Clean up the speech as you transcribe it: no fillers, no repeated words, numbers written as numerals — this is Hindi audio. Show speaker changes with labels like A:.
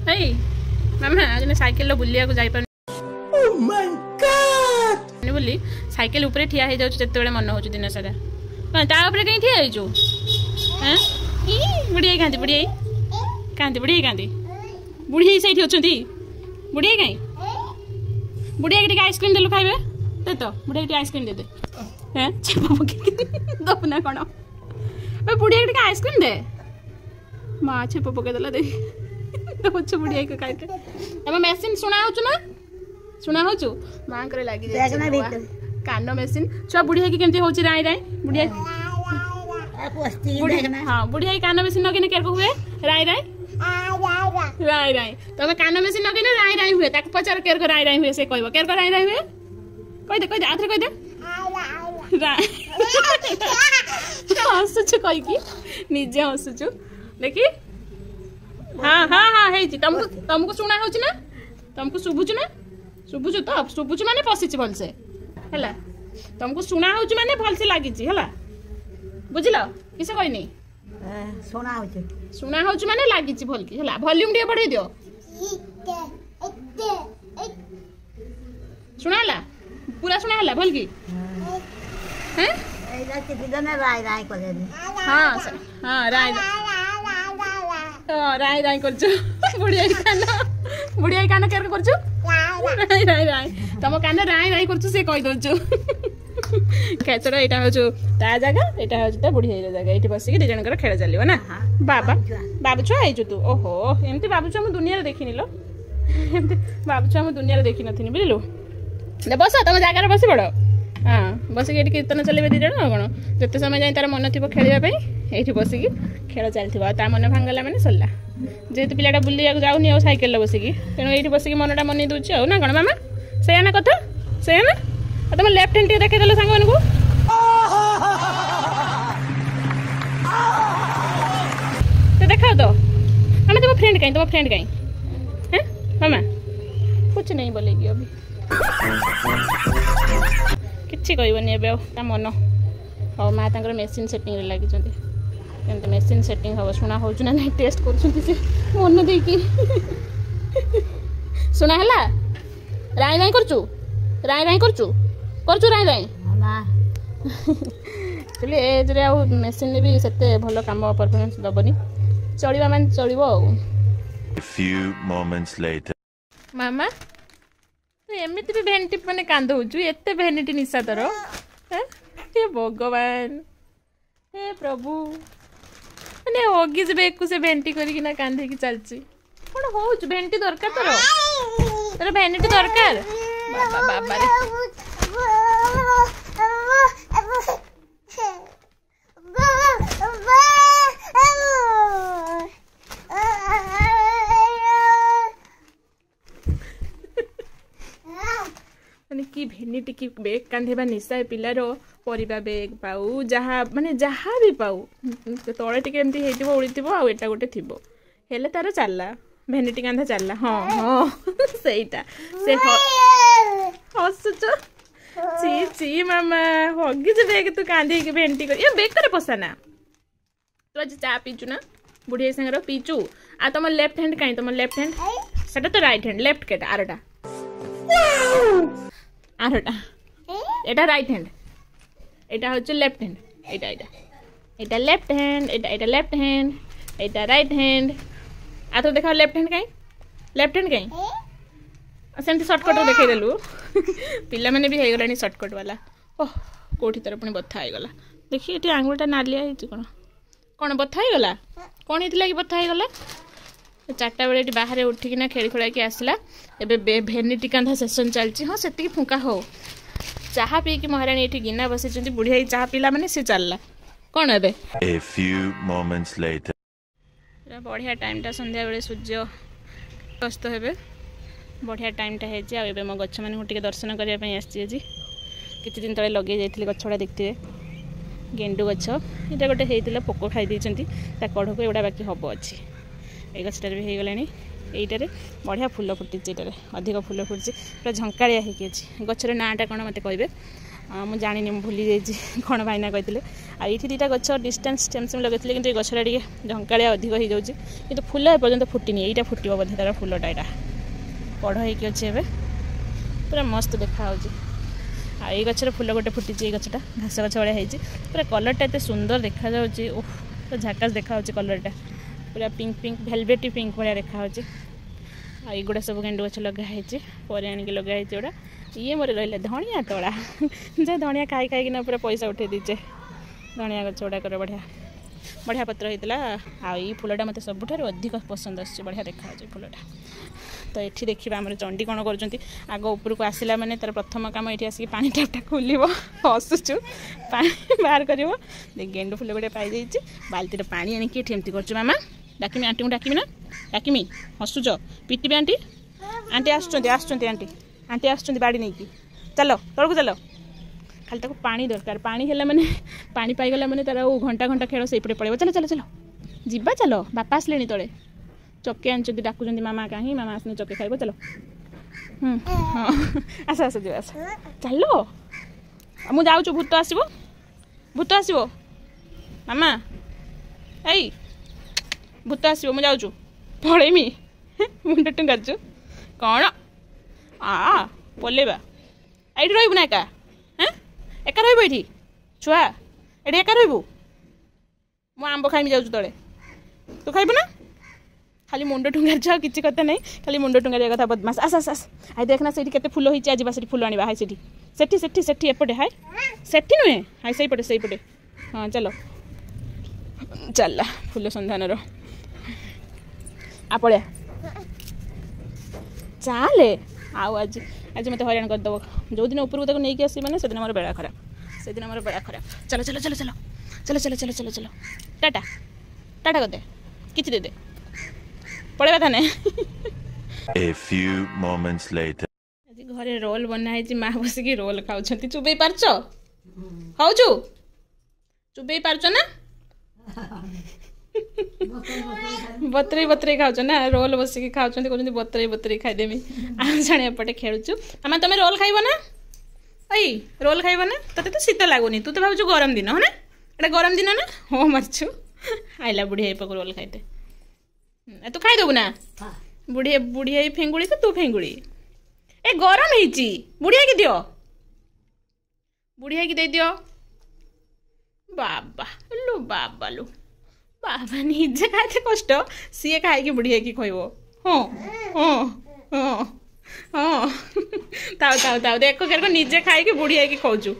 A: Hey, मामा आज ने साइकिल लो बुलिया को जाई पर Oh my god ने बोली साइकिल ऊपर ठिया हे जाउ जते बेले मन होछु दिन सारा ता ऊपर कहीं ठिया हे जो हैं ई बुढ़िया कांदी बुढ़िया सही अछंती बुढ़िया कहीं बुढ़िया के आइसक्रीम देलु खाइबे दे तो बुढ़िया के आइसक्रीम दे दे हैं छेपा पके दपना कोन बे बुढ़िया के आइसक्रीम दे मां छेपा पके देला दे तो छ बुढ़िया के खाइते हम मशीन सुना होछु मां करे लागी जाय कानो मशीन छ बुढ़िया के केमती होछि राय बुढ़िया हां बुढ़िया कानो मशीन नगिने केर को हुए राय तमे कानो मशीन नगिने राय हुए ताक पचार केर को राय हुए से कहबो केर को राय हुए कह दे आथरे कह दे हसुछु कह की निजे हसुछु देखी हाँ है तुमको सुना हो ना तुमको शुभुचु ना शुभुचु तो शुभुचु माने पशिच भलसे हैला तुमको सुना हो माने भलसे लागिची हैला बुझिलो किसे कहनी सुना हो माने लागिची भल की हैला वॉल्यूम दियो बढ़ाई दियो सुना हला पूरा सुना हला भल की हैं एला के दिने राय करे हां राय राय करछु बुढ़िया कान केर करछु राय तम कान राय करछु से कहि दोछु खेचरा एटा होछु ता जगह एटा होछु ता बुढ़िया जगह एठी बसी के दिजन कर खेल चलियो ना बाबू छुआ आइछु तू ओहो एमती बाबू छुआ हम दुनिया रे देखिनी लो एमती बाबू छुआ हम दुनिया रे देखि नथिनी बुझिलु ले बस तम जगह रे बसी पड़ो हाँ बस के कीर्तन चलेबे दिजन कौन जते समय जाए तार मन थी खेलिया ये बसिकी खेल चलती मन भांगला मैंने सरला जेहेतु पिलाटा बुलिया जाऊनी आ साइकेल बसिकी तेणु ये बसिकी मनटा मन दूची ना कौन मामा से ना कथा से ना तुम लेफ्ट हैंड देखदेल सांग मान को देखा तो मामा तुम फ्रेंड कहीं हैं मामा कुछ नहीं बोलेगी अभी किसी कहबनी ए मन हाँ माँ तर मेसीन सेटिंग लगी केमती मेसीन सेटिंग हम शुणा हो ना नहीं टेस्ट कर मन देकी शुणा है राय करचु राय चलिए एज रे मेसीन भी से भल कम परफॉर्मेंस दबनी चलवा मान चलो मामा एमती भी भेनिटी मैंने कांदू एत भेनिटी निशा तोर हे भगवान हे प्रभु मैंने हगिज बेग को से भेंटी करना कांधे की चलची कौन हो भेंटी दरकार तोर भेनिटी दरकार बाबा बाबा रे कि भेनिटी की बेग कांधेबा निशा पिलार परिबा बेग पाऊ जहाँ माने जहाँ भी पाऊ तले टिके एमती हेतिबो उड़ीतिबो आ एटा गोटे थिबो हेले तार चलला भेनिटी कांधा चलला हाँ सेटा से हसुचो ची मामा हगिज बेग तू कांधी के भेंटी कर ये बेग करे पसाना तू आज चा पीचु ना बुढ़िया संगर पीचु आ तुम लेफ्ट हैंड कहीं तुम लेफ्ट हैंड सेटा तो राइट हैंड लेफ्ट केटा आरटा एटा राइट हैंड एटा होचे लेफ्ट हैंड एटा लेफ्ट हैंड एटा लेफ्ट हैंड एटा राइट हैंड आ तो देखा लेफ्ट हैंड कहीं सेमती शॉर्टकट देखे देलु पिला माने भी हो गलानी शॉर्टकट वाला ओह कोठी तर पुणी बथा हो गला देखिए ये आंगुलटा नालिया कौन बथा हो गला कौन होता कि बथा हो गला 4टा बेले बाहर उठिकिना खेल खोला कि आसला एबे भेनिटी कांधा सेसन चलची हाँ से फुंका हो चाहा पी कि महाराणी ये गिना बसी बुढ़िया चाहा पीला माने से चलला कौन ए बढ़िया टाइमटा संध्या बेले सूर्य अस्त हे बढ़िया टाइमटा है मो गछ मान दर्शन करने आज किसी दिन तले लगे जाइए गछड़ा देखते गेंडू गछ यहाँ गोटे होता पोक खाई कढ़ को एगुड़ा बाकी हम अच्छी ये गछटार भी हो गला यहीटार बढ़िया फुल फुटी ये अधिक फुल फुटी पूरा झंकाड़िया होगी अच्छी गचर नाटा कौन मत कहे मुझे जानी भूली जाइए कौन भाईना कहते आ ये दुटा गच डिस्टेंस सेम लगे कि गछटा टे झंकाड़िया अधिक हो जाऊँगी कि फुल एपर्तंत फुटनी यहाँ फुट बोधे तार फुलटा यहाँ बड़ होगी अच्छे एवं पूरा मस्त देखा आई गचर फुल गोटे फुटी ये गचटा घास गछ भाया होती पूरा कलरटा एत सुंदर देखा झाकास देखा कलरटा पूरा पिंक पिंक भेलवेटी पिंक भाया देखा युवा सब गेंडु गछ लगाई पर आणिक लगाई गुड़ा ये मोर रही धनिया तोड़ा जो धनिया खाई खाईकिना पूरा पैसा उठे दीचे धनिया गछ गुड़ाक बढ़िया बढ़िया पत्र होता आई फुलटा मत सबुठ अधिक पसंद आसूँ बढ़िया देखा फुलटा तो ये देखा आम चंडी कौन कर आग उपरक आसला माने तार प्रथम कम ये आसिक पानी टापटा खोल हसुचु पानी बाहर कर गेंडु फुल गोटे पाई बाल्टी पानी आणिक एमती कर मामा डाकमी आंटी को डाकमी ना डाकमी हसुच पिटी aunty aunty aunty aunty aunty आसुँच बाड़ी नहीं कि चलो तौक चलो खाली ताको पानी दरकार पानी है मैंने पानी पाईगला मैंने तार घंटा घंटा खेल से पड़े चलो चलो चलो जीवा चलो बापा आसले तले चके आनी डाकुं मामा कहीं मामा आसने चके खाइब चलो हाँ आस आस जी आस चलो मुझे जाऊँ भूत आसो मामा आई भूत आसो मुझे जाऊँ पड़ेमी मुंड टुंगारचु कौन पलैबा ये रही ना एका हाँ एका रही छुआ ये एका रही मु आंब खाई जाऊँ तले तू खाइब ना खाली मुंड टुंगार छुआ किसी कथा नहीं खाली मुंड टुंगार कथा बदमाश आस आस आस आई देखना से केते फुल होई आज से फुल आनी हाई सेठी एपटे हाय सेठी नुहे हाई से पटे हाँ चलो चल फुल संधान आपड़े चाले आज आज मत हईराण करदेव जो दिन उपरको तक नहीं आस मैंने से दिन मोर बेड़ा खराब से दिन मोर बेड़ा खराब चलो चलो चलो चलो चलो चलो चलो चलो चलो टाटा टाटा करदे किच दे पड़ेगा थाने
B: A few moments later
A: आज घरे रोल बनाई माँ बसिकी रोल खाऊ चुबई पारछ खाऊ चुबई पारछ ना बतरे बतरे खाऊ ना रोल बसिकी खाऊ कहते बतरे बतरे खाईदेमी आ जड़े एपटे खेलुचु मामा तुम रोल खाइब ना अई रोल खाइब ना तते तो शीत लगुनि तू तो भावु गरम दिन है ना एटा गरम दिन ना हो मारछु आइला बुढ़ी पक रोल खाइते तू खाईदेबू ना बुढ़ी बुढ़ी फेंगुड़ी तो तू फेंगुड़ी ए गरम ହେଇଛି बुढ़िया की दियो बुढ़िया की दे दियो बाबा लो बाबा लो बाबा निजे खाते कष्ट सी खाई बुढ़िया की खोब हाँ हाँ हाँ हाँ ताऊ ताऊ ताऊ देख निजे खाई बुढ़िया की खोजु